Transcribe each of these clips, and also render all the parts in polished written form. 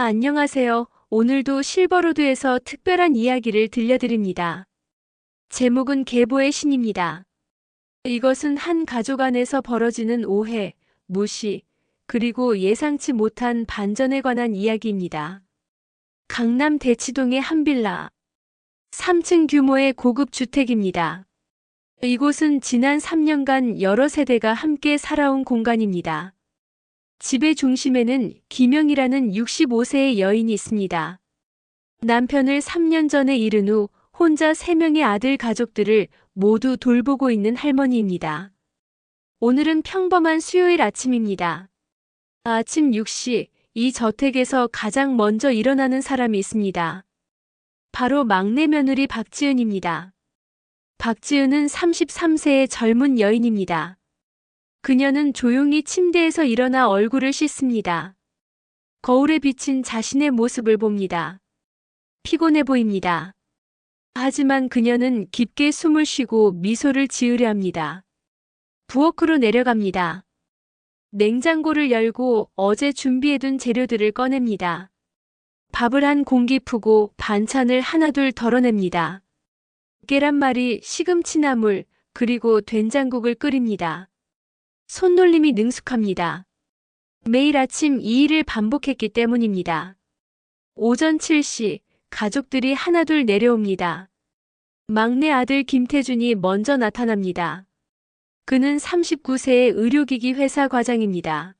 안녕하세요. 오늘도 실버로드에서 특별한 이야기를 들려드립니다. 제목은 계보의 신입니다. 이것은 한 가족 안에서 벌어지는 오해, 무시, 그리고 예상치 못한 반전에 관한 이야기입니다. 강남 대치동의 한 빌라. 3층 규모의 고급 주택입니다. 이곳은 지난 3년간 여러 세대가 함께 살아온 공간입니다. 집의 중심에는 김영이라는 65세의 여인이 있습니다. 남편을 3년 전에 잃은 후 혼자 3명의 아들 가족들을 모두 돌보고 있는 할머니입니다. 오늘은 평범한 수요일 아침입니다. 아침 6시, 이 저택에서 가장 먼저 일어나는 사람이 있습니다. 바로 막내 며느리 박지은입니다. 박지은은 33세의 젊은 여인입니다. 그녀는 조용히 침대에서 일어나 얼굴을 씻습니다. 거울에 비친 자신의 모습을 봅니다. 피곤해 보입니다. 하지만 그녀는 깊게 숨을 쉬고 미소를 지으려 합니다. 부엌으로 내려갑니다. 냉장고를 열고 어제 준비해둔 재료들을 꺼냅니다. 밥을 한 공기 푸고 반찬을 하나둘 덜어냅니다. 계란말이, 시금치 나물, 그리고 된장국을 끓입니다. 손놀림이 능숙합니다. 매일 아침 이 일을 반복했기 때문입니다. 오전 7시, 가족들이 하나둘 내려옵니다. 막내 아들 김태준이 먼저 나타납니다. 그는 39세의 의료기기 회사 과장입니다.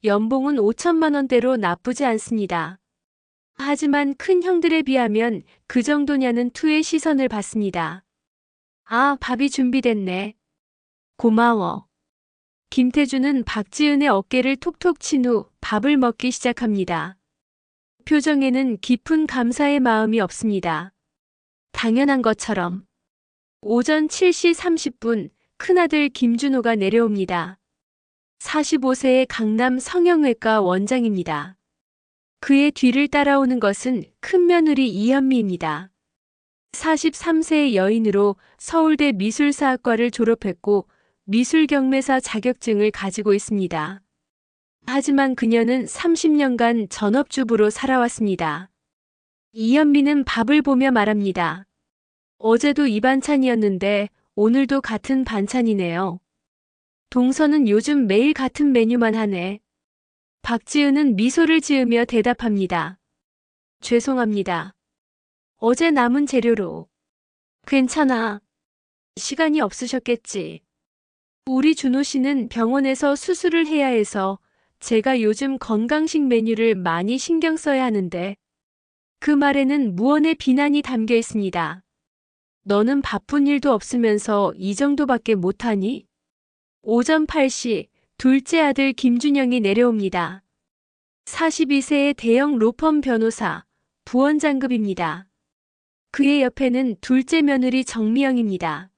연봉은 5천만 원대로 나쁘지 않습니다. 하지만 큰 형들에 비하면 그 정도냐는 투의 시선을 받습니다. 아, 밥이 준비됐네. 고마워. 김태준은 박지은의 어깨를 톡톡 친 후 밥을 먹기 시작합니다. 표정에는 깊은 감사의 마음이 없습니다. 당연한 것처럼. 오전 7시 30분, 큰아들 김준호가 내려옵니다. 45세의 강남 성형외과 원장입니다. 그의 뒤를 따라오는 것은 큰며느리 이현미입니다. 43세의 여인으로 서울대 미술사학과를 졸업했고 미술경매사 자격증을 가지고 있습니다. 하지만 그녀는 30년간 전업주부로 살아왔습니다. 이현미는 밥을 보며 말합니다. 어제도 이 반찬이었는데 오늘도 같은 반찬이네요. 동서는 요즘 매일 같은 메뉴만 하네. 박지은은 미소를 지으며 대답합니다. 죄송합니다. 어제 남은 재료로. 괜찮아. 시간이 없으셨겠지. 우리 준호 씨는 병원에서 수술을 해야 해서 제가 요즘 건강식 메뉴를 많이 신경 써야 하는데 그 말에는 무언의 비난이 담겨 있습니다. 너는 바쁜 일도 없으면서 이 정도밖에 못하니? 오전 8시 둘째 아들 김준영이 내려옵니다. 42세의 대형 로펌 변호사, 부원장급입니다. 그의 옆에는 둘째 며느리 정미영입니다.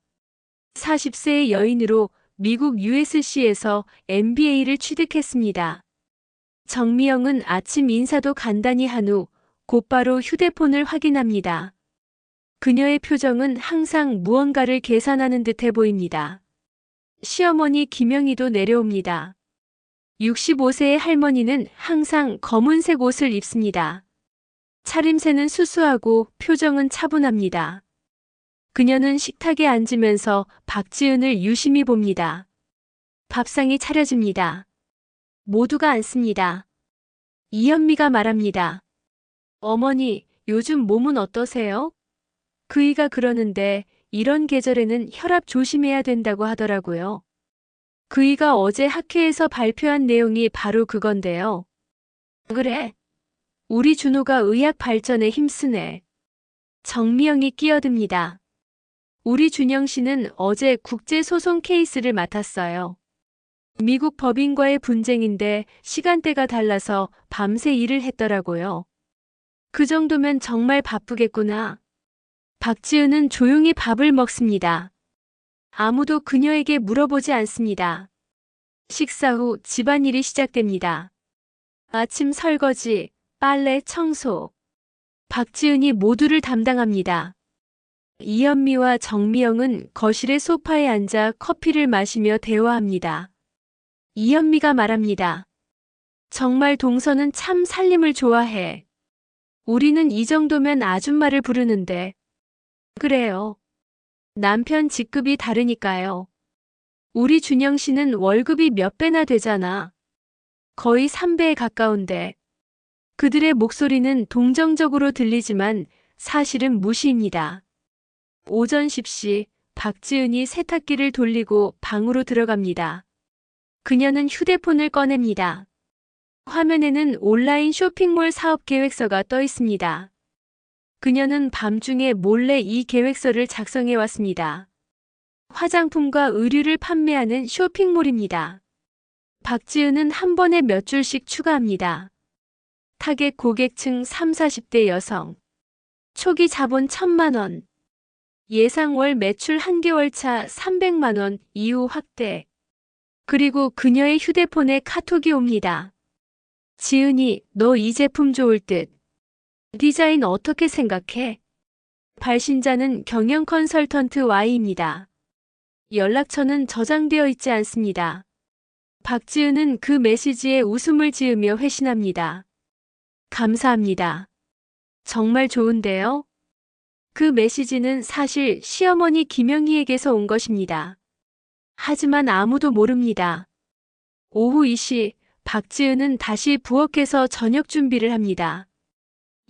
40세의 여인으로 미국 USC에서 MBA를 취득했습니다. 정미영은 아침 인사도 간단히 한 후 곧바로 휴대폰을 확인합니다. 그녀의 표정은 항상 무언가를 계산하는 듯해 보입니다. 시어머니 김영희도 내려옵니다. 65세의 할머니는 항상 검은색 옷을 입습니다. 차림새는 수수하고 표정은 차분합니다. 그녀는 식탁에 앉으면서 박지은을 유심히 봅니다. 밥상이 차려집니다. 모두가 앉습니다. 이현미가 말합니다. 어머니, 요즘 몸은 어떠세요? 그이가 그러는데 이런 계절에는 혈압 조심해야 된다고 하더라고요. 그이가 어제 학회에서 발표한 내용이 바로 그건데요. 그래. 우리 준호가 의학 발전에 힘쓰네. 정미영이 끼어듭니다. 우리 준영 씨는 어제 국제소송 케이스를 맡았어요. 미국 법인과의 분쟁인데 시간대가 달라서 밤새 일을 했더라고요. 그 정도면 정말 바쁘겠구나. 박지은은 조용히 밥을 먹습니다. 아무도 그녀에게 물어보지 않습니다. 식사 후 집안일이 시작됩니다. 아침 설거지, 빨래, 청소. 박지은이 모두를 담당합니다. 이현미와 정미영은 거실의 소파에 앉아 커피를 마시며 대화합니다. 이현미가 말합니다. 정말 동서는 참 살림을 좋아해. 우리는 이 정도면 아줌마를 부르는데. 그래요. 남편 직급이 다르니까요. 우리 준영 씨는 월급이 몇 배나 되잖아. 거의 3배에 가까운데. 그들의 목소리는 동정적으로 들리지만 사실은 무시입니다. 오전 10시 박지은이 세탁기를 돌리고 방으로 들어갑니다. 그녀는 휴대폰을 꺼냅니다. 화면에는 온라인 쇼핑몰 사업 계획서가 떠 있습니다. 그녀는 밤중에 몰래 이 계획서를 작성해 왔습니다. 화장품과 의류를 판매하는 쇼핑몰입니다. 박지은은 한 번에 몇 줄씩 추가합니다. 타겟 고객층 3, 40대 여성. 초기 자본 1,000만 원. 예상 월 매출 한 개월 차 300만 원 이후 확대. 그리고 그녀의 휴대폰에 카톡이 옵니다. 지은이, 너 이 제품 좋을 듯. 디자인 어떻게 생각해? 발신자는 경영 컨설턴트 Y입니다. 연락처는 저장되어 있지 않습니다. 박지은은 그 메시지에 웃음을 지으며 회신합니다. 감사합니다. 정말 좋은데요? 그 메시지는 사실 시어머니 김영희에게서 온 것입니다. 하지만 아무도 모릅니다. 오후 2시 박지은은 다시 부엌에서 저녁 준비를 합니다.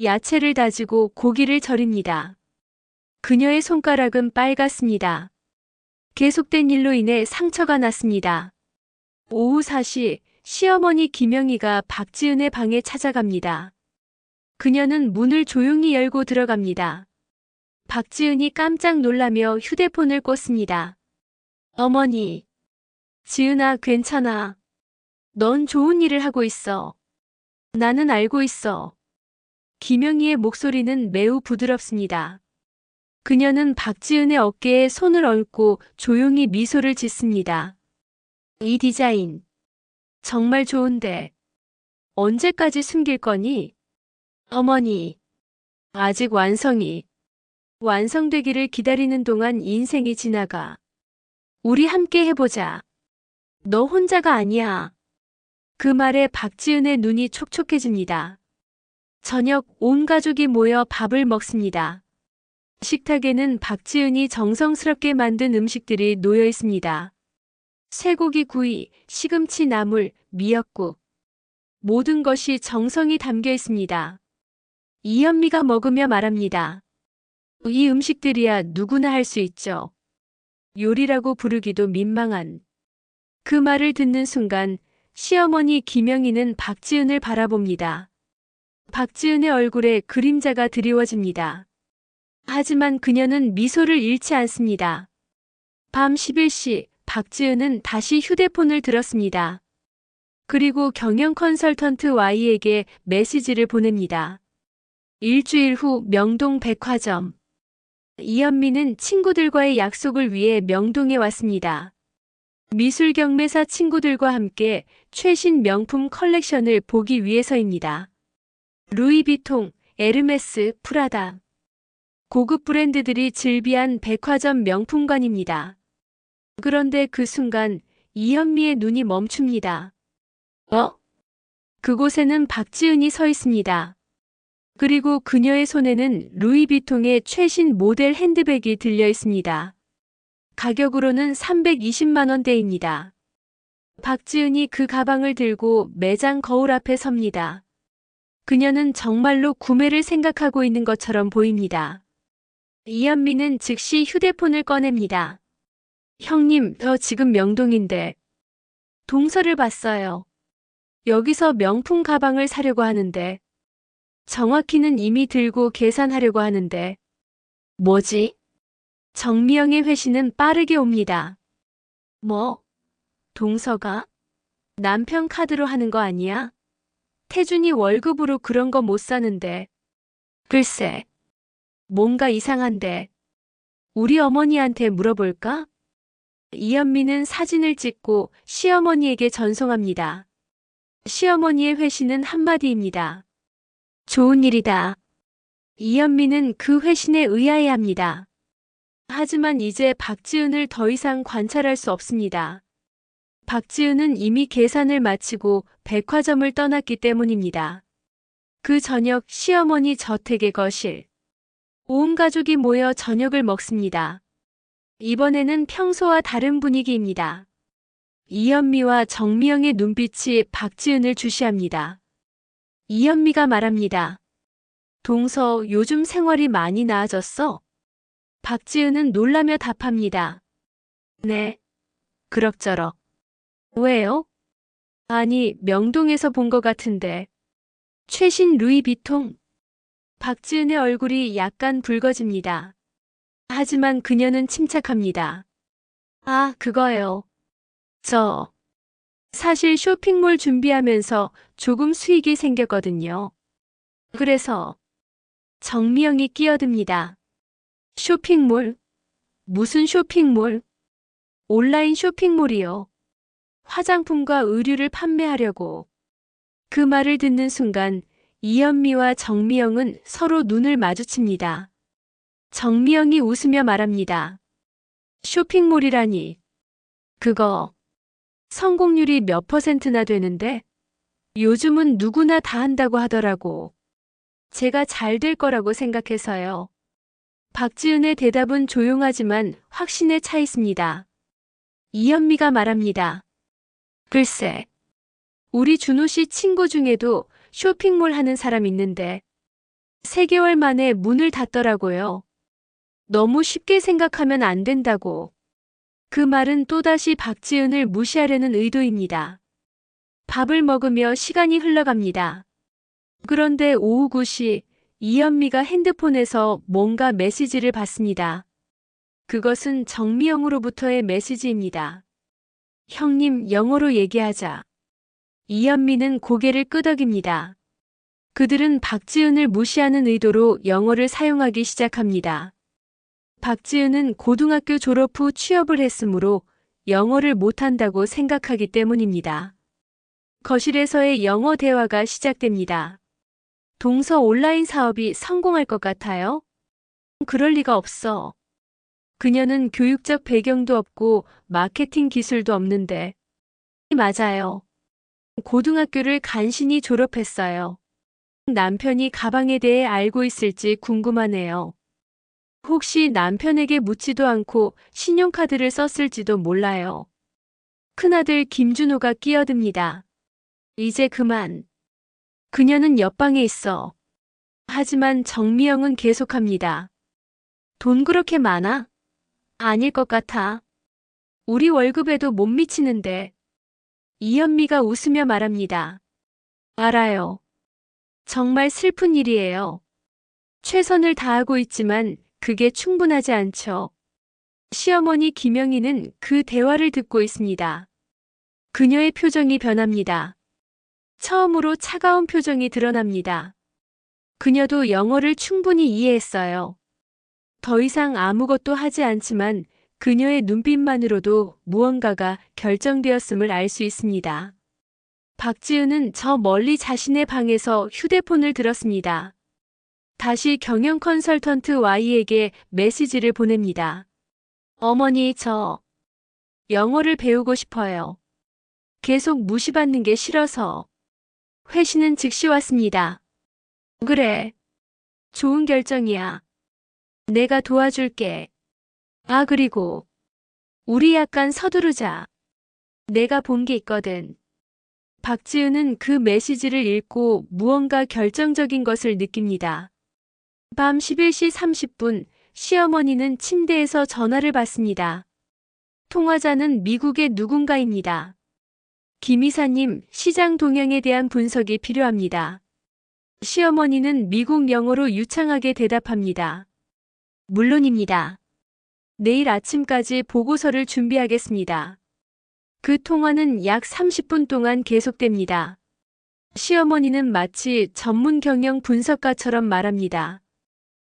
야채를 다지고 고기를 절입니다. 그녀의 손가락은 빨갛습니다. 계속된 일로 인해 상처가 났습니다. 오후 4시 시어머니 김영희가 박지은의 방에 찾아갑니다. 그녀는 문을 조용히 열고 들어갑니다. 박지은이 깜짝 놀라며 휴대폰을 꽂습니다. 어머니. 지은아, 괜찮아. 넌 좋은 일을 하고 있어. 나는 알고 있어. 김영희의 목소리는 매우 부드럽습니다. 그녀는 박지은의 어깨에 손을 얹고 조용히 미소를 짓습니다. 이 디자인. 정말 좋은데. 언제까지 숨길 거니? 어머니. 아직 완성되기를 기다리는 동안 인생이 지나가. 우리 함께 해보자. 너 혼자가 아니야. 그 말에 박지은의 눈이 촉촉해집니다. 저녁 온 가족이 모여 밥을 먹습니다. 식탁에는 박지은이 정성스럽게 만든 음식들이 놓여 있습니다. 쇠고기 구이, 시금치 나물, 미역국. 모든 것이 정성이 담겨 있습니다. 이현미가 먹으며 말합니다. 이 음식들이야 누구나 할 수 있죠. 요리라고 부르기도 민망한. 그 말을 듣는 순간 시어머니 김영희는 박지은을 바라봅니다. 박지은의 얼굴에 그림자가 드리워집니다. 하지만 그녀는 미소를 잃지 않습니다. 밤 11시 박지은은 다시 휴대폰을 들었습니다. 그리고 경영 컨설턴트 Y에게 메시지를 보냅니다. 일주일 후 명동 백화점. 이현미는 친구들과의 약속을 위해 명동에 왔습니다. 미술 경매사 친구들과 함께 최신 명품 컬렉션을 보기 위해서입니다. 루이비통, 에르메스, 프라다. 고급 브랜드들이 즐비한 백화점 명품관입니다. 그런데 그 순간 이현미의 눈이 멈춥니다. 그곳에는 박지은이 서 있습니다. 그리고 그녀의 손에는 루이비통의 최신 모델 핸드백이 들려 있습니다. 가격으로는 320만 원대입니다. 박지은이 그 가방을 들고 매장 거울 앞에 섭니다. 그녀는 정말로 구매를 생각하고 있는 것처럼 보입니다. 이현미는 즉시 휴대폰을 꺼냅니다. 형님, 저 지금 명동인데. 동서를 봤어요. 여기서 명품 가방을 사려고 하는데. 정확히는 이미 들고 계산하려고 하는데. 뭐지? 정미영의 회신은 빠르게 옵니다. 뭐? 동서가? 남편 카드로 하는 거 아니야? 태준이 월급으로 그런 거 못 사는데. 글쎄. 뭔가 이상한데. 우리 어머니한테 물어볼까? 이현미는 사진을 찍고 시어머니에게 전송합니다. 시어머니의 회신은 한마디입니다. 좋은 일이다. 이현미는 그 회신에 의아해합니다. 하지만 이제 박지은을 더 이상 관찰할 수 없습니다. 박지은은 이미 계산을 마치고 백화점을 떠났기 때문입니다. 그 저녁 시어머니 저택의 거실. 온 가족이 모여 저녁을 먹습니다. 이번에는 평소와 다른 분위기입니다. 이현미와 정미영의 눈빛이 박지은을 주시합니다. 이현미가 말합니다. 동서, 요즘 생활이 많이 나아졌어? 박지은은 놀라며 답합니다. 네. 그럭저럭. 왜요? 아니, 명동에서 본 것 같은데. 최신 루이비통. 박지은의 얼굴이 약간 붉어집니다. 하지만 그녀는 침착합니다. 아, 그거요. 사실 쇼핑몰 준비하면서 조금 수익이 생겼거든요. 그래서 정미영이 끼어듭니다. 쇼핑몰? 무슨 쇼핑몰? 온라인 쇼핑몰이요. 화장품과 의류를 판매하려고. 그 말을 듣는 순간 이현미와 정미영은 서로 눈을 마주칩니다. 정미영이 웃으며 말합니다. 쇼핑몰이라니. 그거 성공률이 몇 %나 되는데? 요즘은 누구나 다 한다고 하더라고. 제가 잘 될 거라고 생각해서요. 박지은의 대답은 조용하지만 확신에 차 있습니다. 이현미가 말합니다. 글쎄, 우리 준호 씨 친구 중에도 쇼핑몰 하는 사람 있는데 3개월 만에 문을 닫더라고요. 너무 쉽게 생각하면 안 된다고. 그 말은 또다시 박지은을 무시하려는 의도입니다. 밥을 먹으며 시간이 흘러갑니다. 그런데 오후 9시 이현미가 핸드폰에서 뭔가 메시지를 받습니다. 그것은 정미영으로부터의 메시지입니다. 형님, 영어로 얘기하자. 이현미는 고개를 끄덕입니다. 그들은 박지은을 무시하는 의도로 영어를 사용하기 시작합니다. 박지은은 고등학교 졸업 후 취업을 했으므로 영어를 못한다고 생각하기 때문입니다. 거실에서의 영어 대화가 시작됩니다. 동서 온라인 사업이 성공할 것 같아요? 그럴 리가 없어. 그녀는 교육적 배경도 없고 마케팅 기술도 없는데. 맞아요. 고등학교를 간신히 졸업했어요. 남편이 가방에 대해 알고 있을지 궁금하네요. 혹시 남편에게 묻지도 않고 신용카드를 썼을지도 몰라요. 큰아들 김준호가 끼어듭니다. 이제 그만. 그녀는 옆방에 있어. 하지만 정미영은 계속합니다. 돈 그렇게 많아? 아닐 것 같아. 우리 월급에도 못 미치는데. 이현미가 웃으며 말합니다. 알아요. 정말 슬픈 일이에요. 최선을 다하고 있지만 그게 충분하지 않죠. 시어머니 김영희는 그 대화를 듣고 있습니다. 그녀의 표정이 변합니다. 처음으로 차가운 표정이 드러납니다. 그녀도 영어를 충분히 이해했어요. 더 이상 아무것도 하지 않지만 그녀의 눈빛만으로도 무언가가 결정되었음을 알 수 있습니다. 박지은은 저 멀리 자신의 방에서 휴대폰을 들었습니다. 다시 경영 컨설턴트 Y에게 메시지를 보냅니다. 어머니, 저 영어를 배우고 싶어요. 계속 무시받는 게 싫어서. 회신은 즉시 왔습니다. 그래. 좋은 결정이야. 내가 도와줄게. 아, 그리고 우리 약간 서두르자. 내가 본 게 있거든. 박지은은 그 메시지를 읽고 무언가 결정적인 것을 느낍니다. 밤 11시 30분 시어머니는 침대에서 전화를 받습니다. 통화자는 미국의 누군가입니다. 김 이사님, 시장 동향에 대한 분석이 필요합니다. 시어머니는 미국 영어로 유창하게 대답합니다. 물론입니다. 내일 아침까지 보고서를 준비하겠습니다. 그 통화는 약 30분 동안 계속됩니다. 시어머니는 마치 전문 경영 분석가처럼 말합니다.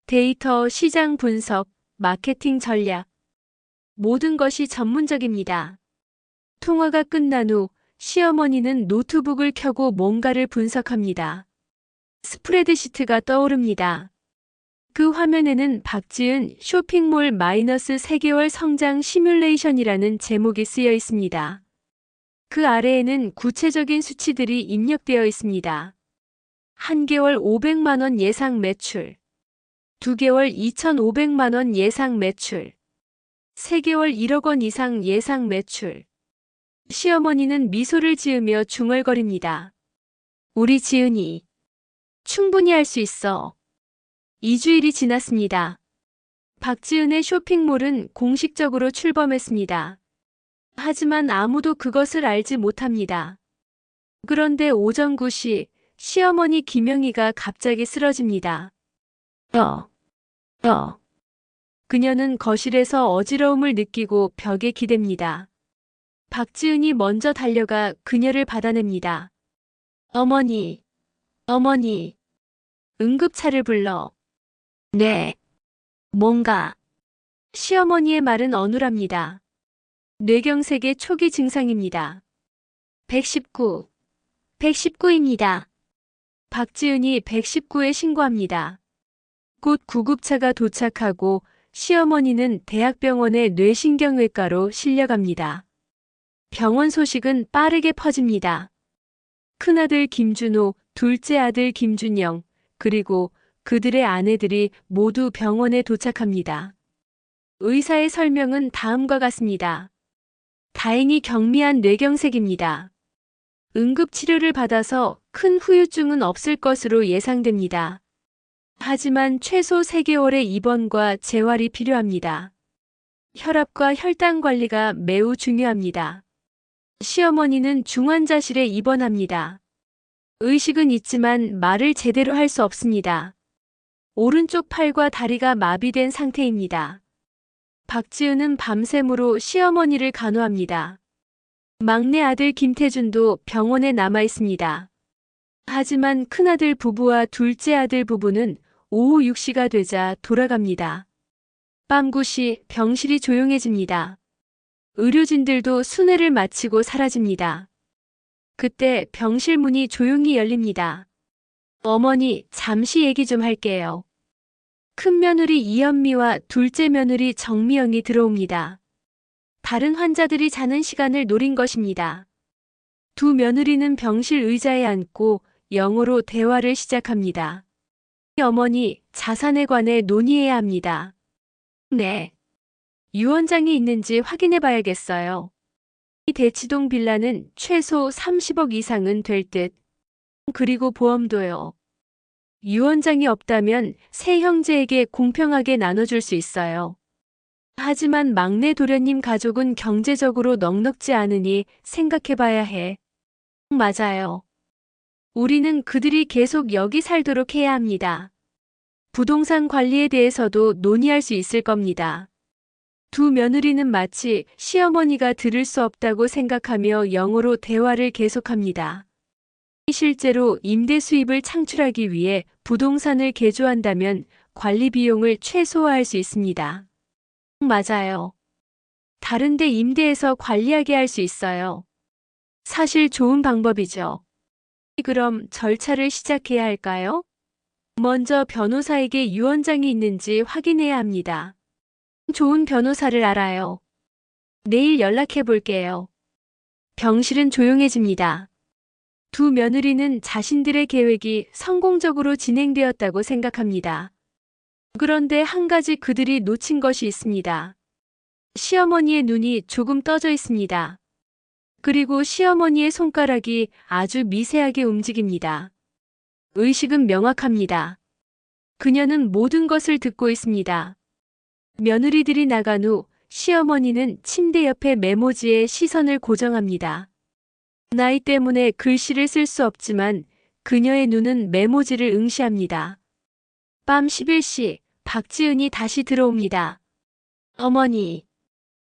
데이터, 시장 분석, 마케팅 전략. 모든 것이 전문적입니다. 통화가 끝난 후 시어머니는 노트북을 켜고 뭔가를 분석합니다. 스프레드시트가 떠오릅니다. 그 화면에는 박지은 쇼핑몰 -3개월 성장 시뮬레이션이라는 제목이 쓰여 있습니다. 그 아래에는 구체적인 수치들이 입력되어 있습니다. 1개월 500만 원 예상 매출, 2개월 2,500만 원 예상 매출, 3개월 1억 원 이상 예상 매출. 시어머니는 미소를 지으며 중얼거립니다. 우리 지은이 충분히 할 수 있어. 2주일이 지났습니다. 박지은의 쇼핑몰은 공식적으로 출범했습니다. 하지만 아무도 그것을 알지 못합니다. 그런데 오전 9시 시어머니 김영희가 갑자기 쓰러집니다. 그녀는 거실에서 어지러움을 느끼고 벽에 기댑니다. 박지은이 먼저 달려가 그녀를 받아냅니다. 어머니, 어머니. 응급차를 불러. 네. 뭔가. 시어머니의 말은 어눌합니다. 뇌경색의 초기 증상입니다. 119. 119입니다. 박지은이 119에 신고합니다. 곧 구급차가 도착하고 시어머니는 대학병원의 뇌신경외과로 실려갑니다. 병원 소식은 빠르게 퍼집니다. 큰아들 김준호, 둘째 아들 김준영, 그리고 그들의 아내들이 모두 병원에 도착합니다. 의사의 설명은 다음과 같습니다. 다행히 경미한 뇌경색입니다. 응급치료를 받아서 큰 후유증은 없을 것으로 예상됩니다. 하지만 최소 3개월의 입원과 재활이 필요합니다. 혈압과 혈당 관리가 매우 중요합니다. 시어머니는 중환자실에 입원합니다. 의식은 있지만 말을 제대로 할 수 없습니다. 오른쪽 팔과 다리가 마비된 상태입니다. 박지은은 밤샘으로 시어머니를 간호합니다. 막내 아들 김태준도 병원에 남아 있습니다. 하지만 큰아들 부부와 둘째 아들 부부는 오후 6시가 되자 돌아갑니다. 밤 9시 병실이 조용해집니다. 의료진들도 순회를 마치고 사라집니다. 그때 병실 문이 조용히 열립니다. 어머니, 잠시 얘기 좀 할게요. 큰 며느리 이현미와 둘째 며느리 정미영이 들어옵니다. 다른 환자들이 자는 시간을 노린 것입니다. 두 며느리는 병실 의자에 앉고 영어로 대화를 시작합니다. 어머니, 자산에 관해 논의해야 합니다. 네. 유언장이 있는지 확인해 봐야겠어요. 이 대치동 빌라는 최소 30억 이상은 될 듯. 그리고 보험도요. 유언장이 없다면 세 형제에게 공평하게 나눠줄 수 있어요. 하지만 막내 도련님 가족은 경제적으로 넉넉지 않으니 생각해봐야 해. 맞아요. 우리는 그들이 계속 여기 살도록 해야 합니다. 부동산 관리에 대해서도 논의할 수 있을 겁니다. 두 며느리는 마치 시어머니가 들을 수 없다고 생각하며 영어로 대화를 계속합니다. 실제로 임대 수입을 창출하기 위해 부동산을 개조한다면 관리 비용을 최소화할 수 있습니다. 맞아요. 다른데 임대해서 관리하게 할 수 있어요. 사실 좋은 방법이죠. 그럼 절차를 시작해야 할까요? 먼저 변호사에게 유언장이 있는지 확인해야 합니다. 좋은 변호사를 알아요. 내일 연락해 볼게요. 병실은 조용해집니다. 두 며느리는 자신들의 계획이 성공적으로 진행되었다고 생각합니다. 그런데 한 가지 그들이 놓친 것이 있습니다. 시어머니의 눈이 조금 떠져 있습니다. 그리고 시어머니의 손가락이 아주 미세하게 움직입니다. 의식은 명확합니다. 그녀는 모든 것을 듣고 있습니다. 며느리들이 나간 후 시어머니는 침대 옆에 메모지에 시선을 고정합니다. 나이 때문에 글씨를 쓸 수 없지만 그녀의 눈은 메모지를 응시합니다. 밤 11시 박지은이 다시 들어옵니다. 어머니,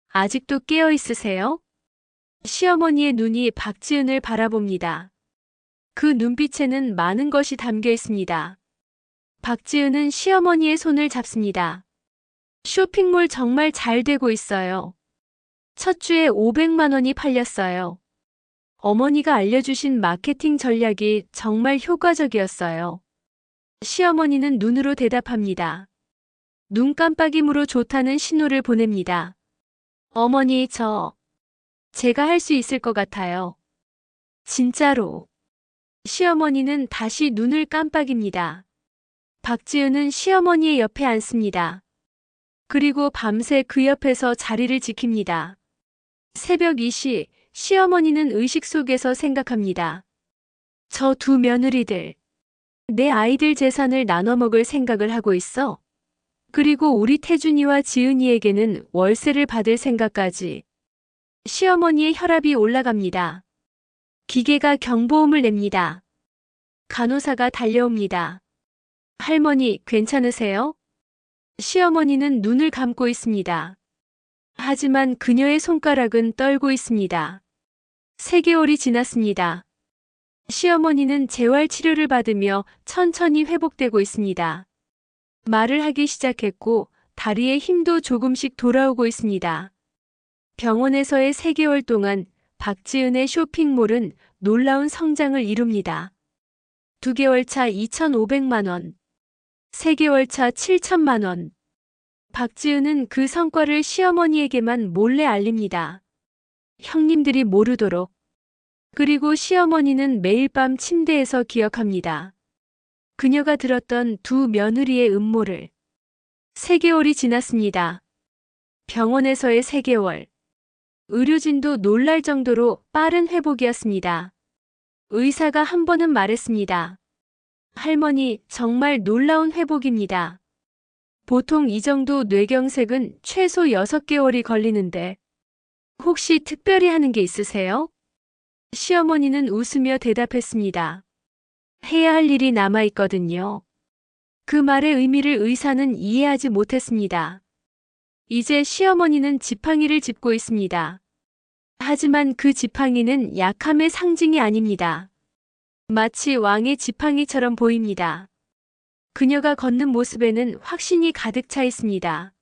아직도 깨어 있으세요? 시어머니의 눈이 박지은을 바라봅니다. 그 눈빛에는 많은 것이 담겨 있습니다. 박지은은 시어머니의 손을 잡습니다. 쇼핑몰 정말 잘 되고 있어요. 첫 주에 500만 원이 팔렸어요. 어머니가 알려주신 마케팅 전략이 정말 효과적이었어요. 시어머니는 눈으로 대답합니다. 눈 깜빡임으로 좋다는 신호를 보냅니다. 어머니, 제가 할 수 있을 것 같아요. 진짜로. 시어머니는 다시 눈을 깜빡입니다. 박지은은 시어머니의 옆에 앉습니다. 그리고 밤새 그 옆에서 자리를 지킵니다. 새벽 2시, 시어머니는 의식 속에서 생각합니다. 저 두 며느리들, 내 아이들 재산을 나눠 먹을 생각을 하고 있어. 그리고 우리 태준이와 지은이에게는 월세를 받을 생각까지. 시어머니의 혈압이 올라갑니다. 기계가 경보음을 냅니다. 간호사가 달려옵니다. 할머니, 괜찮으세요? 시어머니는 눈을 감고 있습니다. 하지만 그녀의 손가락은 떨고 있습니다. 3개월이 지났습니다. 시어머니는 재활 치료를 받으며 천천히 회복되고 있습니다. 말을 하기 시작했고 다리에 힘도 조금씩 돌아오고 있습니다. 병원에서의 3개월 동안 박지은의 쇼핑몰은 놀라운 성장을 이룹니다. 2개월 차 2,500만 원, 3개월 차 7천만 원. 박지은은 그 성과를 시어머니에게만 몰래 알립니다. 형님들이 모르도록. 그리고 시어머니는 매일 밤 침대에서 기억합니다. 그녀가 들었던 두 며느리의 음모를. 3개월이 지났습니다. 병원에서의 3개월. 의료진도 놀랄 정도로 빠른 회복이었습니다. 의사가 한 번은 말했습니다. 할머니, 정말 놀라운 회복입니다. 보통 이 정도 뇌경색은 최소 6개월이 걸리는데 혹시 특별히 하는 게 있으세요? 시어머니는 웃으며 대답했습니다. 해야 할 일이 남아있거든요. 그 말의 의미를 의사는 이해하지 못했습니다. 이제 시어머니는 지팡이를 짚고 있습니다. 하지만 그 지팡이는 약함의 상징이 아닙니다. 마치 왕의 지팡이처럼 보입니다. 그녀가 걷는 모습에는 확신이 가득 차 있습니다.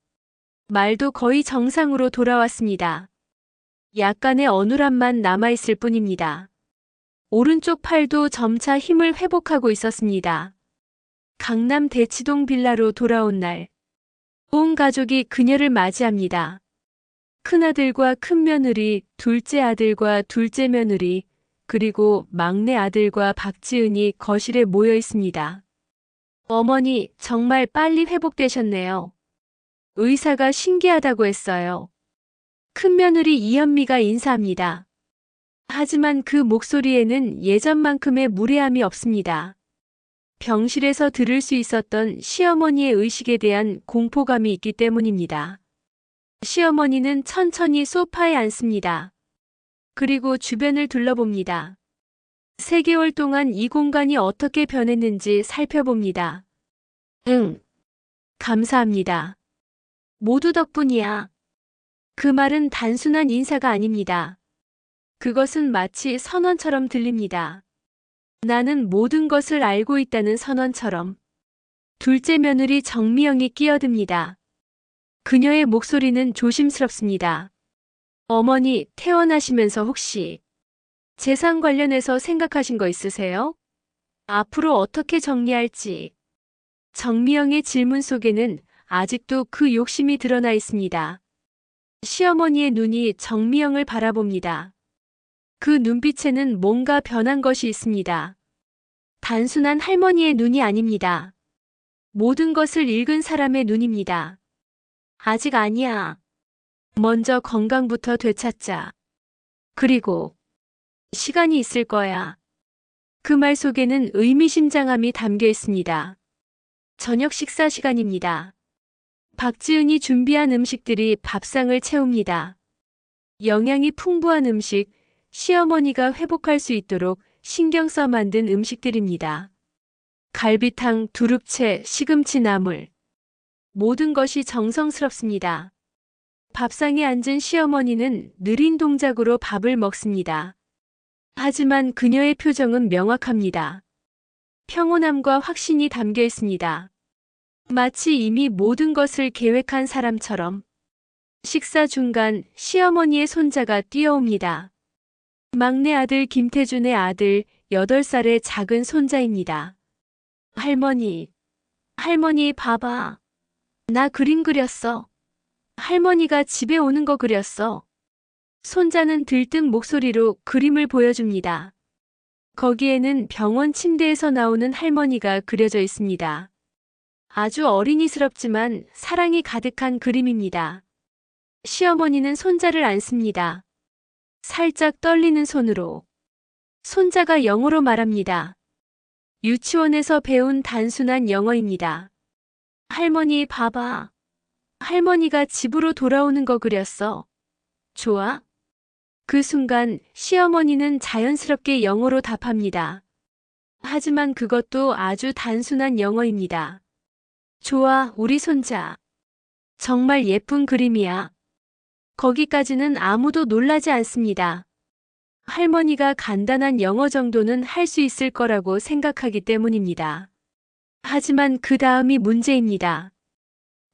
말도 거의 정상으로 돌아왔습니다. 약간의 어눌함만 남아있을 뿐입니다. 오른쪽 팔도 점차 힘을 회복하고 있었습니다. 강남 대치동 빌라로 돌아온 날, 온 가족이 그녀를 맞이합니다. 큰아들과 큰며느리, 둘째 아들과 둘째 며느리, 그리고 막내 아들과 박지은이 거실에 모여 있습니다. 어머니, 정말 빨리 회복되셨네요. 의사가 신기하다고 했어요. 큰며느리 이현미가 인사합니다. 하지만 그 목소리에는 예전만큼의 무례함이 없습니다. 병실에서 들을 수 있었던 시어머니의 의식에 대한 공포감이 있기 때문입니다. 시어머니는 천천히 소파에 앉습니다. 그리고 주변을 둘러봅니다. 3개월 동안 이 공간이 어떻게 변했는지 살펴봅니다. 응. 감사합니다. 모두 덕분이야. 그 말은 단순한 인사가 아닙니다. 그것은 마치 선언처럼 들립니다. 나는 모든 것을 알고 있다는 선언처럼. 둘째 며느리 정미영이 끼어듭니다. 그녀의 목소리는 조심스럽습니다. 어머니, 퇴원하시면서 혹시 재산 관련해서 생각하신 거 있으세요? 앞으로 어떻게 정리할지. 정미영의 질문 속에는 아직도 그 욕심이 드러나 있습니다. 시어머니의 눈이 정미영을 바라봅니다. 그 눈빛에는 뭔가 변한 것이 있습니다. 단순한 할머니의 눈이 아닙니다. 모든 것을 읽은 사람의 눈입니다. 아직 아니야. 먼저 건강부터 되찾자. 그리고 시간이 있을 거야. 그 말 속에는 의미심장함이 담겨 있습니다. 저녁 식사 시간입니다. 박지은이 준비한 음식들이 밥상을 채웁니다. 영양이 풍부한 음식, 시어머니가 회복할 수 있도록 신경 써 만든 음식들입니다. 갈비탕, 두릅채, 시금치 나물. 모든 것이 정성스럽습니다. 밥상에 앉은 시어머니는 느린 동작으로 밥을 먹습니다. 하지만 그녀의 표정은 명확합니다. 평온함과 확신이 담겨 있습니다. 마치 이미 모든 것을 계획한 사람처럼. 식사 중간 시어머니의 손자가 뛰어옵니다. 막내 아들 김태준의 아들 8살의 작은 손자입니다. 할머니, 할머니 봐봐. 나 그림 그렸어. 할머니가 집에 오는 거 그렸어. 손자는 들뜬 목소리로 그림을 보여줍니다. 거기에는 병원 침대에서 나오는 할머니가 그려져 있습니다. 아주 어린이스럽지만 사랑이 가득한 그림입니다. 시어머니는 손자를 안습니다. 살짝 떨리는 손으로. 손자가 영어로 말합니다. 유치원에서 배운 단순한 영어입니다. 할머니 봐봐. 할머니가 집으로 돌아오는 거 그렸어. 좋아? 그 순간 시어머니는 자연스럽게 영어로 답합니다. 하지만 그것도 아주 단순한 영어입니다. 좋아, 우리 손자. 정말 예쁜 그림이야. 거기까지는 아무도 놀라지 않습니다. 할머니가 간단한 영어 정도는 할 수 있을 거라고 생각하기 때문입니다. 하지만 그 다음이 문제입니다.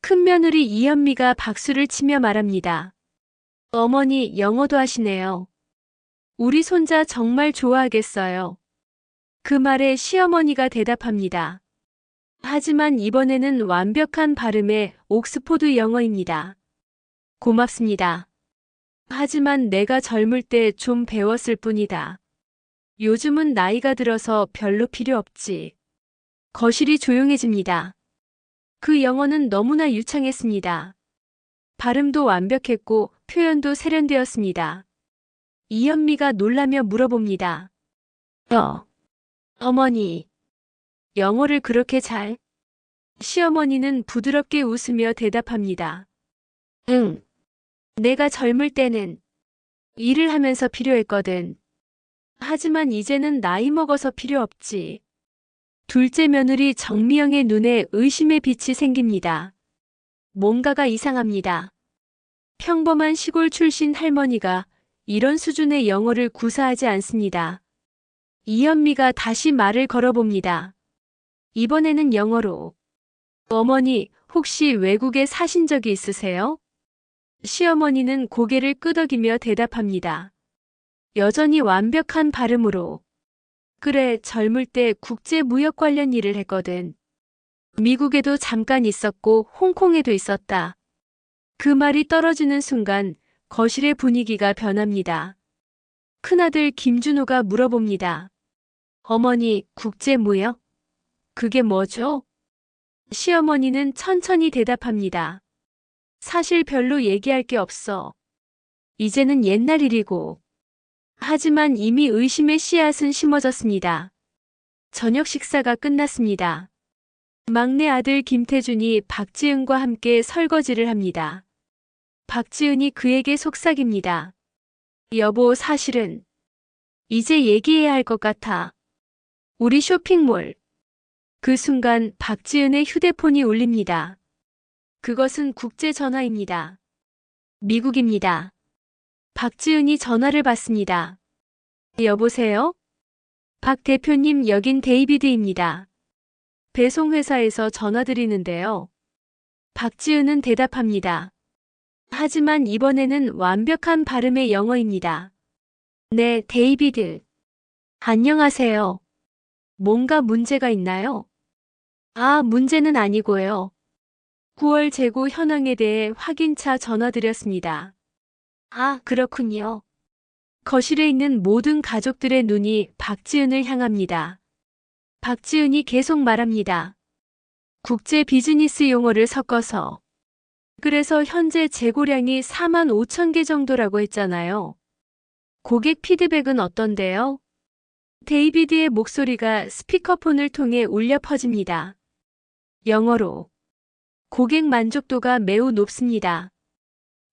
큰며느리 이현미가 박수를 치며 말합니다. 어머니, 영어도 하시네요. 우리 손자 정말 좋아하겠어요. 그 말에 시어머니가 대답합니다. 하지만 이번에는 완벽한 발음의 옥스포드 영어입니다. 고맙습니다. 하지만 내가 젊을 때 좀 배웠을 뿐이다. 요즘은 나이가 들어서 별로 필요 없지. 거실이 조용해집니다. 그 영어는 너무나 유창했습니다. 발음도 완벽했고 표현도 세련되었습니다. 이현미가 놀라며 물어봅니다. 어머니, 영어를 그렇게 잘? 시어머니는 부드럽게 웃으며 대답합니다. 응. 내가 젊을 때는 일을 하면서 필요했거든. 하지만 이제는 나이 먹어서 필요 없지. 둘째 며느리 정미영의 눈에 의심의 빛이 생깁니다. 뭔가가 이상합니다. 평범한 시골 출신 할머니가 이런 수준의 영어를 구사하지 않습니다. 이현미가 다시 말을 걸어봅니다. 이번에는 영어로. 어머니, 혹시 외국에 사신 적이 있으세요? 시어머니는 고개를 끄덕이며 대답합니다. 여전히 완벽한 발음으로. 그래, 젊을 때 국제무역 관련 일을 했거든. 미국에도 잠깐 있었고 홍콩에도 있었다. 그 말이 떨어지는 순간 거실의 분위기가 변합니다. 큰아들 김준호가 물어봅니다. 어머니, 국제무역? 그게 뭐죠? 시어머니는 천천히 대답합니다. 사실 별로 얘기할 게 없어. 이제는 옛날 일이고. 하지만 이미 의심의 씨앗은 심어졌습니다. 저녁 식사가 끝났습니다. 막내 아들 김태준이 박지은과 함께 설거지를 합니다. 박지은이 그에게 속삭입니다. 여보, 사실은 이제 얘기해야 할 것 같아. 우리 쇼핑몰. 그 순간 박지은의 휴대폰이 울립니다. 그것은 국제 전화입니다. 미국입니다. 박지은이 전화를 받습니다. 여보세요? 박 대표님, 여긴 데이비드입니다. 배송회사에서 전화드리는데요. 박지은은 대답합니다. 하지만 이번에는 완벽한 발음의 영어입니다. 네, 데이비드. 안녕하세요. 뭔가 문제가 있나요? 문제는 아니고요. 9월 재고 현황에 대해 확인차 전화드렸습니다. 그렇군요. 거실에 있는 모든 가족들의 눈이 박지은을 향합니다. 박지은이 계속 말합니다. 국제 비즈니스 용어를 섞어서. 그래서 현재 재고량이 4만 5천 개 정도라고 했잖아요. 고객 피드백은 어떤데요? 데이비드의 목소리가 스피커폰을 통해 울려 퍼집니다. 영어로. 고객 만족도가 매우 높습니다.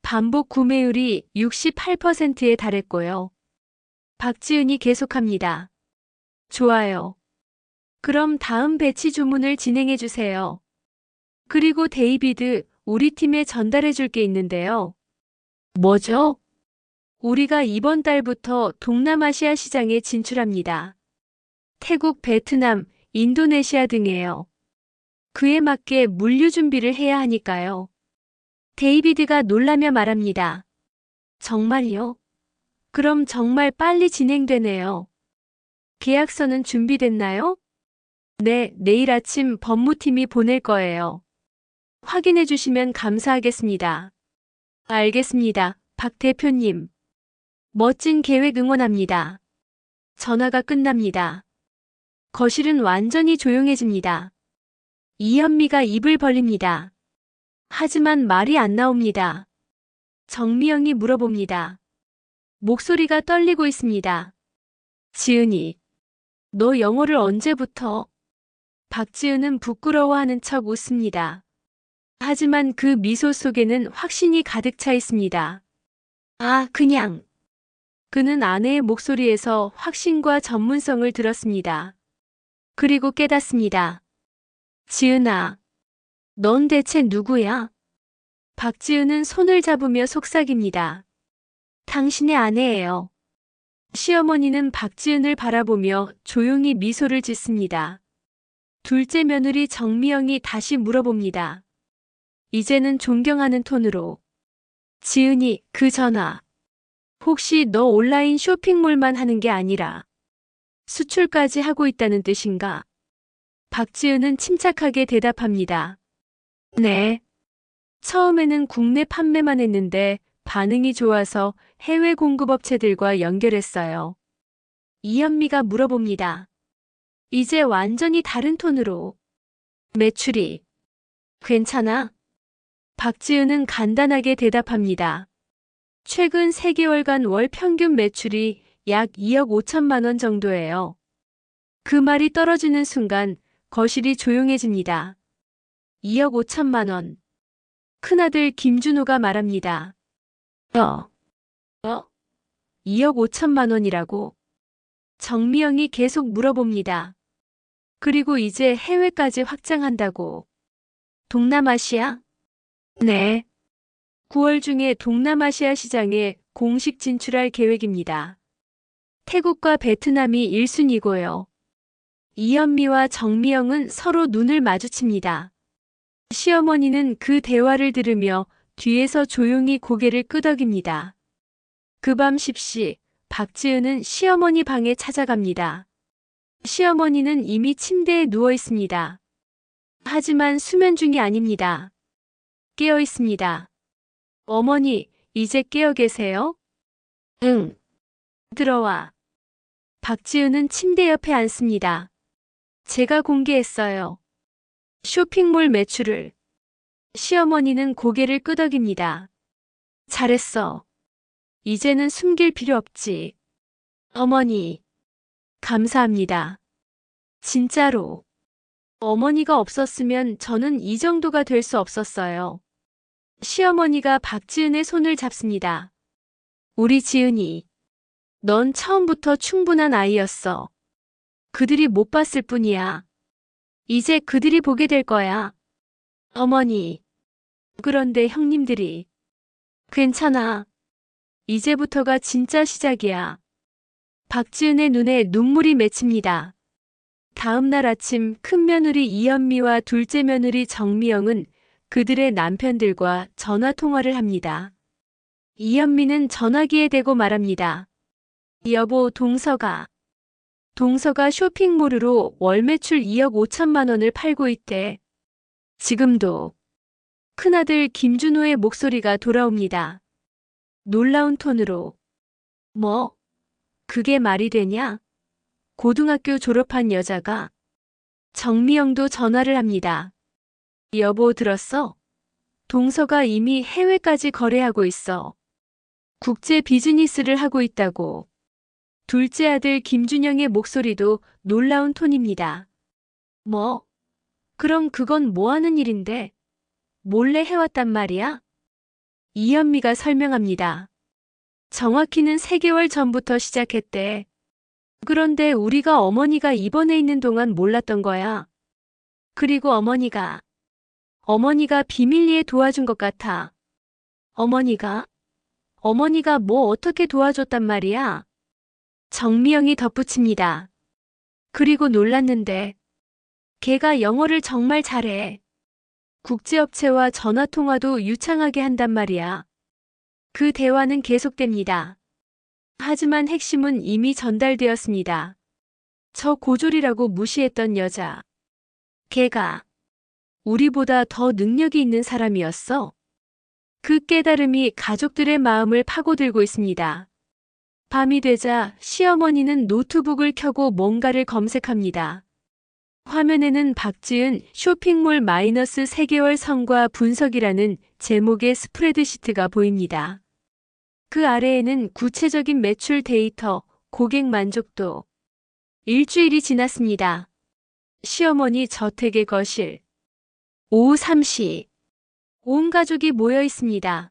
반복 구매율이 68%에 달했고요. 박지은이 계속합니다. 좋아요. 그럼 다음 배치 주문을 진행해 주세요. 그리고 데이비드, 우리 팀에 전달해 줄 게 있는데요. 뭐죠? 우리가 이번 달부터 동남아시아 시장에 진출합니다. 태국, 베트남, 인도네시아 등에요. 그에 맞게 물류 준비를 해야 하니까요. 데이비드가 놀라며 말합니다. 정말요? 그럼 정말 빨리 진행되네요. 계약서는 준비됐나요? 네, 내일 아침 법무팀이 보낼 거예요. 확인해 주시면 감사하겠습니다. 알겠습니다, 박 대표님. 멋진 계획 응원합니다. 전화가 끝납니다. 거실은 완전히 조용해집니다. 이현미가 입을 벌립니다. 하지만 말이 안 나옵니다. 정미영이 물어봅니다. 목소리가 떨리고 있습니다. 지은이, 너 영어를 언제부터? 박지은은 부끄러워하는 척 웃습니다. 하지만 그 미소 속에는 확신이 가득 차 있습니다. 아, 그냥. 그는 아내의 목소리에서 확신과 전문성을 들었습니다. 그리고 깨닫습니다. 지은아, 넌 대체 누구야? 박지은은 손을 잡으며 속삭입니다. 당신의 아내예요. 시어머니는 박지은을 바라보며 조용히 미소를 짓습니다. 둘째 며느리 정미영이 다시 물어봅니다. 이제는 존경하는 톤으로. 지은이, 그 전화. 혹시 너 온라인 쇼핑몰만 하는 게 아니라 수출까지 하고 있다는 뜻인가? 박지은은 침착하게 대답합니다. 네. 처음에는 국내 판매만 했는데 반응이 좋아서 해외 공급업체들과 연결했어요. 이현미가 물어봅니다. 이제 완전히 다른 톤으로. 매출이 괜찮아? 박지은은 간단하게 대답합니다. 최근 3개월간 월 평균 매출이 약 2억 5천만 원 정도예요. 그 말이 떨어지는 순간 거실이 조용해집니다. 2억 5천만 원. 큰아들 김준호가 말합니다. 2억 5천만 원이라고? 정미영이 계속 물어봅니다. 그리고 이제 해외까지 확장한다고. 동남아시아? 네. 9월 중에 동남아시아 시장에 공식 진출할 계획입니다. 태국과 베트남이 1순위고요. 이현미와 정미영은 서로 눈을 마주칩니다. 시어머니는 그 대화를 들으며 뒤에서 조용히 고개를 끄덕입니다. 그 밤 10시, 박지은은 시어머니 방에 찾아갑니다. 시어머니는 이미 침대에 누워 있습니다. 하지만 수면 중이 아닙니다. 깨어 있습니다. 어머니, 이제 깨어 계세요? 응. 들어와. 박지은은 침대 옆에 앉습니다. 제가 공개했어요. 쇼핑몰 매출을. 시어머니는 고개를 끄덕입니다. 잘했어. 이제는 숨길 필요 없지. 어머니. 감사합니다. 진짜로. 어머니가 없었으면 저는 이 정도가 될 수 없었어요. 시어머니가 박지은의 손을 잡습니다. 우리 지은이. 넌 처음부터 충분한 아이였어. 그들이 못 봤을 뿐이야. 이제 그들이 보게 될 거야. 어머니. 그런데 형님들이. 괜찮아. 이제부터가 진짜 시작이야. 박지은의 눈에 눈물이 맺힙니다. 다음 날 아침 큰 며느리 이현미와 둘째 며느리 정미영은 그들의 남편들과 전화 통화를 합니다. 이현미는 전화기에 대고 말합니다. 여보, 동서가 쇼핑몰으로 월 매출 2억 5천만 원을 팔고 있대. 지금도. 큰아들 김준호의 목소리가 돌아옵니다. 놀라운 톤으로. 뭐? 그게 말이 되냐? 고등학교 졸업한 여자가. 정미영도 전화를 합니다. 여보, 들었어? 동서가 이미 해외까지 거래하고 있어. 국제 비즈니스를 하고 있다고. 둘째 아들 김준영의 목소리도 놀라운 톤입니다. 뭐? 그럼 그건 뭐 하는 일인데? 몰래 해왔단 말이야? 이현미가 설명합니다. 정확히는 3개월 전부터 시작했대. 그런데 우리가 어머니가 입원해 있는 동안 몰랐던 거야. 그리고 어머니가 비밀리에 도와준 것 같아. 어머니가 뭐 어떻게 도와줬단 말이야? 정미영이 덧붙입니다. 그리고 놀랐는데 걔가 영어를 정말 잘해. 국제업체와 전화통화도 유창하게 한단 말이야. 그 대화는 계속됩니다. 하지만 핵심은 이미 전달되었습니다. 저 고졸이라고 무시했던 여자. 걔가 우리보다 더 능력이 있는 사람이었어. 그 깨달음이 가족들의 마음을 파고들고 있습니다. 밤이 되자 시어머니는 노트북을 켜고 뭔가를 검색합니다. 화면에는 박지은 쇼핑몰 마이너스 3개월 성과 분석이라는 제목의 스프레드시트가 보입니다. 그 아래에는 구체적인 매출 데이터, 고객 만족도. 일주일이 지났습니다. 시어머니 저택의 거실. 오후 3시. 온 가족이 모여 있습니다.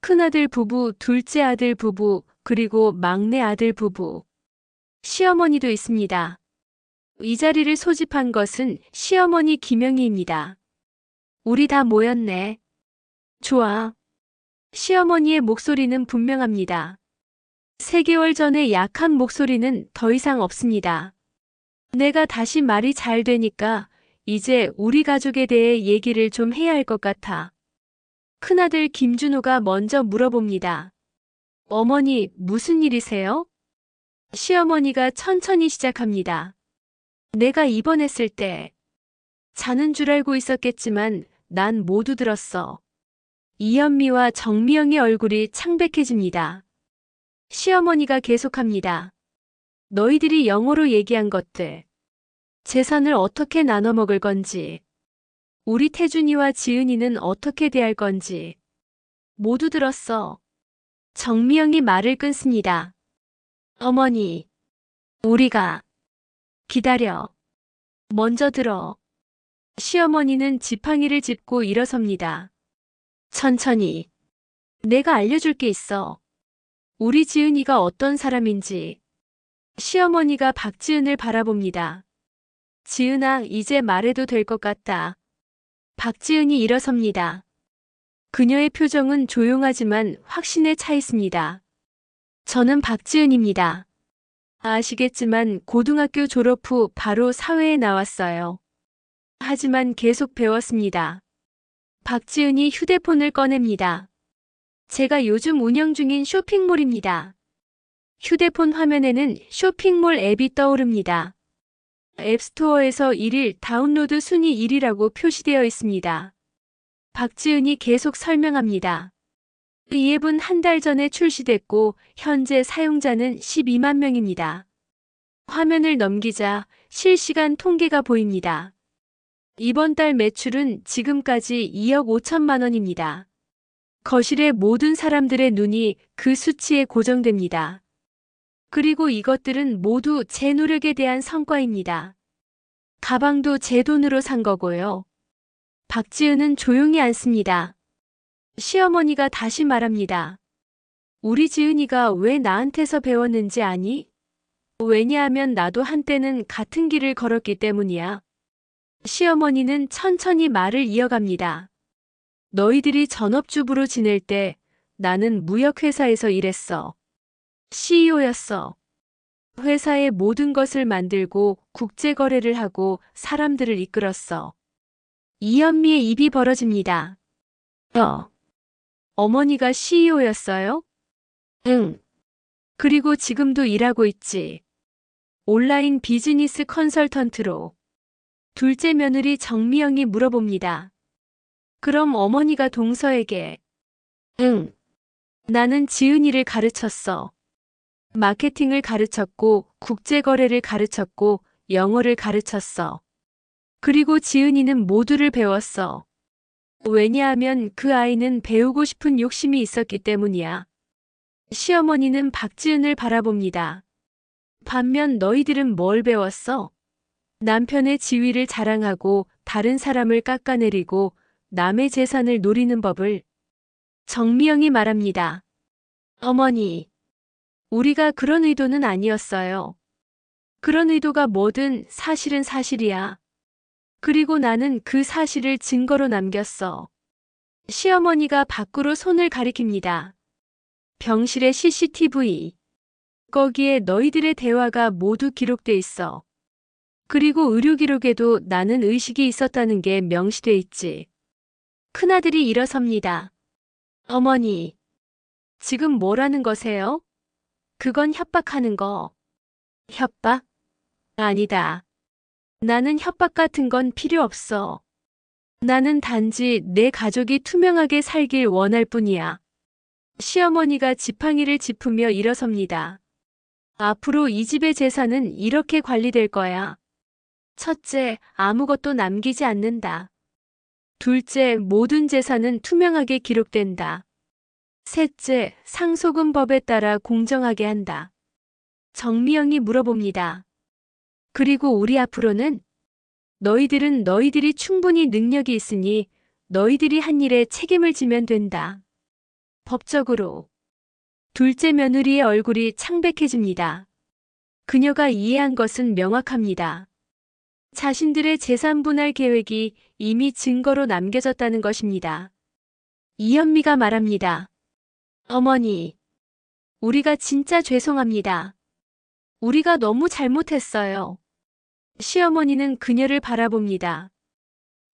큰아들 부부, 둘째 아들 부부, 그리고 막내 아들 부부. 시어머니도 있습니다. 이 자리를 소집한 것은 시어머니 김영희입니다. 우리 다 모였네. 좋아. 시어머니의 목소리는 분명합니다. 3개월 전의 약한 목소리는 더 이상 없습니다. 내가 다시 말이 잘 되니까 이제 우리 가족에 대해 얘기를 좀 해야 할 것 같아. 큰아들 김준호가 먼저 물어봅니다. 어머니, 무슨 일이세요? 시어머니가 천천히 시작합니다. 내가 입원했을 때 자는 줄 알고 있었겠지만 난 모두 들었어. 이현미와 정미영의 얼굴이 창백해집니다. 시어머니가 계속합니다. 너희들이 영어로 얘기한 것들. 재산을 어떻게 나눠 먹을 건지. 우리 태준이와 지은이는 어떻게 대할 건지. 모두 들었어. 정미영이 말을 끊습니다. 어머니, 우리가 기다려. 먼저 들어. 시어머니는 지팡이를 짚고 일어섭니다. 천천히. 내가 알려줄 게 있어. 우리 지은이가 어떤 사람인지. 시어머니가 박지은을 바라봅니다. 지은아, 이제 말해도 될 것 같다. 박지은이 일어섭니다. 그녀의 표정은 조용하지만 확신에 차 있습니다. 저는 박지은입니다. 아시겠지만 고등학교 졸업 후 바로 사회에 나왔어요. 하지만 계속 배웠습니다. 박지은이 휴대폰을 꺼냅니다. 제가 요즘 운영 중인 쇼핑몰입니다. 휴대폰 화면에는 쇼핑몰 앱이 떠오릅니다. 앱스토어에서 1일 다운로드 순위 1위라고 표시되어 있습니다. 박지은이 계속 설명합니다. 이 앱은 한 달 전에 출시됐고 현재 사용자는 12만 명입니다. 화면을 넘기자 실시간 통계가 보입니다. 이번 달 매출은 지금까지 2억 5천만 원입니다. 거실의 모든 사람들의 눈이 그 수치에 고정됩니다. 그리고 이것들은 모두 제 노력에 대한 성과입니다. 가방도 제 돈으로 산 거고요. 박지은은 조용히 앉습니다. 시어머니가 다시 말합니다. 우리 지은이가 왜 나한테서 배웠는지 아니? 왜냐하면 나도 한때는 같은 길을 걸었기 때문이야. 시어머니는 천천히 말을 이어갑니다. 너희들이 전업주부로 지낼 때 나는 무역회사에서 일했어. CEO였어. 회사의 모든 것을 만들고 국제거래를 하고 사람들을 이끌었어. 이현미의 입이 벌어집니다. 어머니가 CEO였어요? 응. 그리고 지금도 일하고 있지. 온라인 비즈니스 컨설턴트로. 둘째 며느리 정미영이 물어봅니다. 그럼 어머니가 동서에게. 응. 나는 지은이를 가르쳤어. 마케팅을 가르쳤고 국제거래를 가르쳤고 영어를 가르쳤어. 그리고 지은이는 모두를 배웠어. 왜냐하면 그 아이는 배우고 싶은 욕심이 있었기 때문이야. 시어머니는 박지은을 바라봅니다. 반면 너희들은 뭘 배웠어? 남편의 지위를 자랑하고 다른 사람을 깎아내리고 남의 재산을 노리는 법을. 정미영이 말합니다. 어머니, 우리가 그런 의도는 아니었어요. 그런 의도가 뭐든 사실은 사실이야. 그리고 나는 그 사실을 증거로 남겼어. 시어머니가 밖으로 손을 가리킵니다. 병실의 CCTV. 거기에 너희들의 대화가 모두 기록돼 있어. 그리고 의료 기록에도 나는 의식이 있었다는 게 명시돼 있지. 큰아들이 일어섭니다. 어머니, 지금 뭐라는 거세요? 그건 협박하는 거. 협박? 아니다. 나는 협박 같은 건 필요 없어. 나는 단지 내 가족이 투명하게 살길 원할 뿐이야. 시어머니가 지팡이를 짚으며 일어섭니다. 앞으로 이 집의 재산은 이렇게 관리될 거야. 첫째, 아무것도 남기지 않는다. 둘째, 모든 재산은 투명하게 기록된다. 셋째, 상속은법에 따라 공정하게 한다. 정미영이 물어봅니다. 그리고 우리 앞으로는? 너희들은 너희들이 충분히 능력이 있으니 너희들이 한 일에 책임을 지면 된다. 법적으로. 둘째 며느리의 얼굴이 창백해집니다. 그녀가 이해한 것은 명확합니다. 자신들의 재산 분할 계획이 이미 증거로 남겨졌다는 것입니다. 이현미가 말합니다. 어머니, 우리가 진짜 죄송합니다. 우리가 너무 잘못했어요. 시어머니는 그녀를 바라봅니다.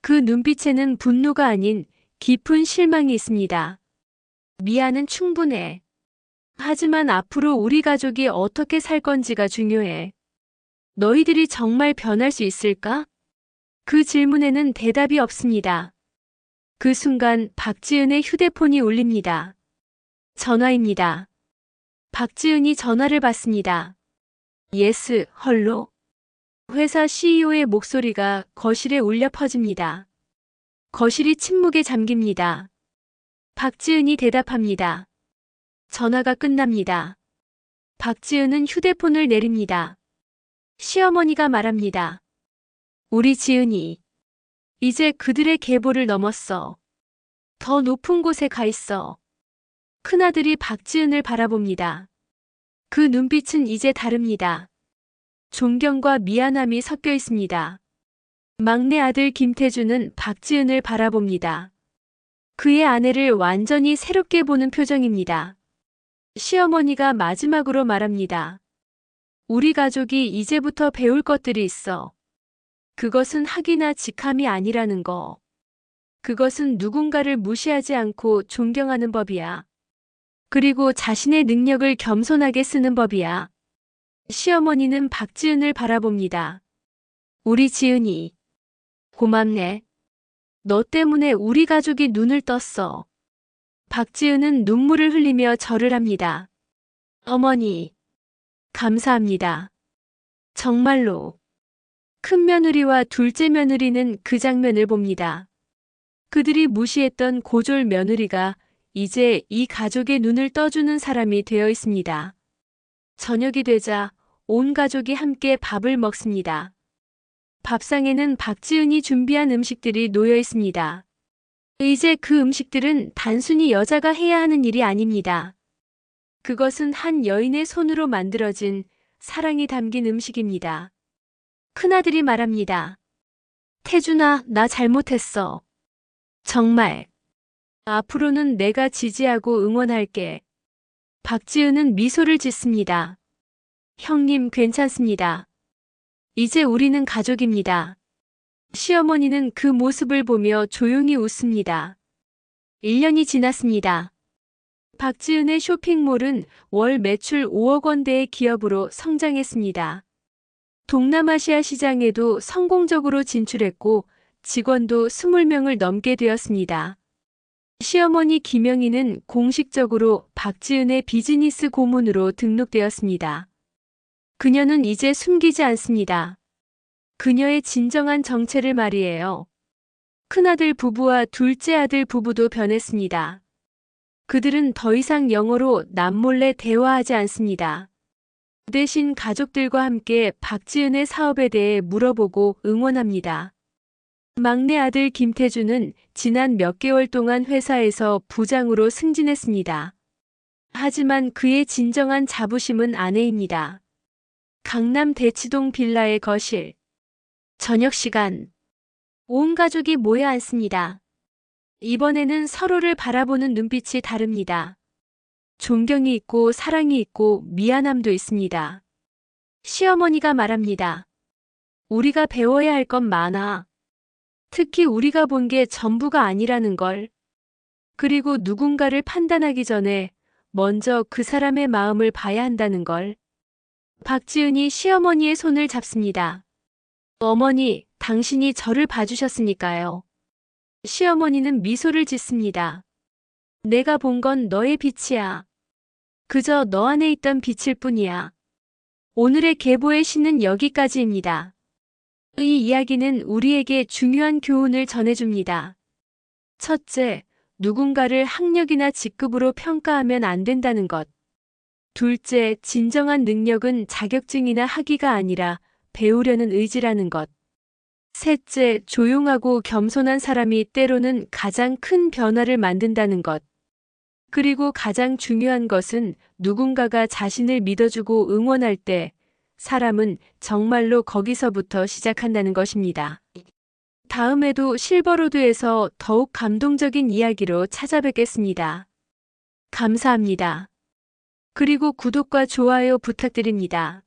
그 눈빛에는 분노가 아닌 깊은 실망이 있습니다. 미안은 충분해. 하지만 앞으로 우리 가족이 어떻게 살 건지가 중요해. 너희들이 정말 변할 수 있을까? 그 질문에는 대답이 없습니다. 그 순간 박지은의 휴대폰이 울립니다. 전화입니다. 박지은이 전화를 받습니다. 예스, 헐로. 회사 CEO의 목소리가 거실에 울려 퍼집니다. 거실이 침묵에 잠깁니다. 박지은이 대답합니다. 전화가 끝납니다. 박지은은 휴대폰을 내립니다. 시어머니가 말합니다. 우리 지은이 이제 그들의 계보를 넘었어. 더 높은 곳에 가 있어. 큰아들이 박지은을 바라봅니다. 그 눈빛은 이제 다릅니다. 존경과 미안함이 섞여 있습니다. 막내 아들 김태준은 박지은을 바라봅니다. 그의 아내를 완전히 새롭게 보는 표정입니다. 시어머니가 마지막으로 말합니다. 우리 가족이 이제부터 배울 것들이 있어. 그것은 학이나 직함이 아니라는 거. 그것은 누군가를 무시하지 않고 존경하는 법이야. 그리고 자신의 능력을 겸손하게 쓰는 법이야. 시어머니는 박지은을 바라봅니다. 우리 지은이. 고맙네. 너 때문에 우리 가족이 눈을 떴어. 박지은은 눈물을 흘리며 절을 합니다. 어머니. 감사합니다. 정말로. 큰 며느리와 둘째 며느리는 그 장면을 봅니다. 그들이 무시했던 고졸 며느리가 이제 이 가족의 눈을 떠주는 사람이 되어 있습니다. 저녁이 되자 온 가족이 함께 밥을 먹습니다. 밥상에는 박지은이 준비한 음식들이 놓여 있습니다. 이제 그 음식들은 단순히 여자가 해야 하는 일이 아닙니다. 그것은 한 여인의 손으로 만들어진 사랑이 담긴 음식입니다. 큰아들이 말합니다. 태준아, 나 잘못했어. 정말. 앞으로는 내가 지지하고 응원할게. 박지은은 미소를 짓습니다. 형님, 괜찮습니다. 이제 우리는 가족입니다. 시어머니는 그 모습을 보며 조용히 웃습니다. 1년이 지났습니다. 박지은의 쇼핑몰은 월 매출 5억 원대의 기업으로 성장했습니다. 동남아시아 시장에도 성공적으로 진출했고 직원도 20명을 넘게 되었습니다. 시어머니 김영희는 공식적으로 박지은의 비즈니스 고문으로 등록되었습니다. 그녀는 이제 숨기지 않습니다. 그녀의 진정한 정체를 말이에요. 큰아들 부부와 둘째 아들 부부도 변했습니다. 그들은 더 이상 영어로 남몰래 대화하지 않습니다. 대신 가족들과 함께 박지은의 사업에 대해 물어보고 응원합니다. 막내 아들 김태준은 지난 몇 개월 동안 회사에서 부장으로 승진했습니다. 하지만 그의 진정한 자부심은 아내입니다. 강남 대치동 빌라의 거실. 저녁 시간. 온 가족이 모여 앉습니다. 이번에는 서로를 바라보는 눈빛이 다릅니다. 존경이 있고 사랑이 있고 미안함도 있습니다. 시어머니가 말합니다. 우리가 배워야 할 건 많아. 특히 우리가 본 게 전부가 아니라는 걸. 그리고 누군가를 판단하기 전에 먼저 그 사람의 마음을 봐야 한다는 걸. 박지은이 시어머니의 손을 잡습니다. 어머니, 당신이 저를 봐주셨으니까요. 시어머니는 미소를 짓습니다. 내가 본 건 너의 빛이야. 그저 너 안에 있던 빛일 뿐이야. 오늘의 계보의 시는 여기까지입니다. 이 이야기는 우리에게 중요한 교훈을 전해줍니다. 첫째, 누군가를 학력이나 직급으로 평가하면 안 된다는 것. 둘째, 진정한 능력은 자격증이나 학위가 아니라 배우려는 의지라는 것. 셋째, 조용하고 겸손한 사람이 때로는 가장 큰 변화를 만든다는 것. 그리고 가장 중요한 것은 누군가가 자신을 믿어주고 응원할 때 사람은 정말로 거기서부터 시작한다는 것입니다. 다음에도 실버로드에서 더욱 감동적인 이야기로 찾아뵙겠습니다. 감사합니다. 그리고 구독과 좋아요 부탁드립니다.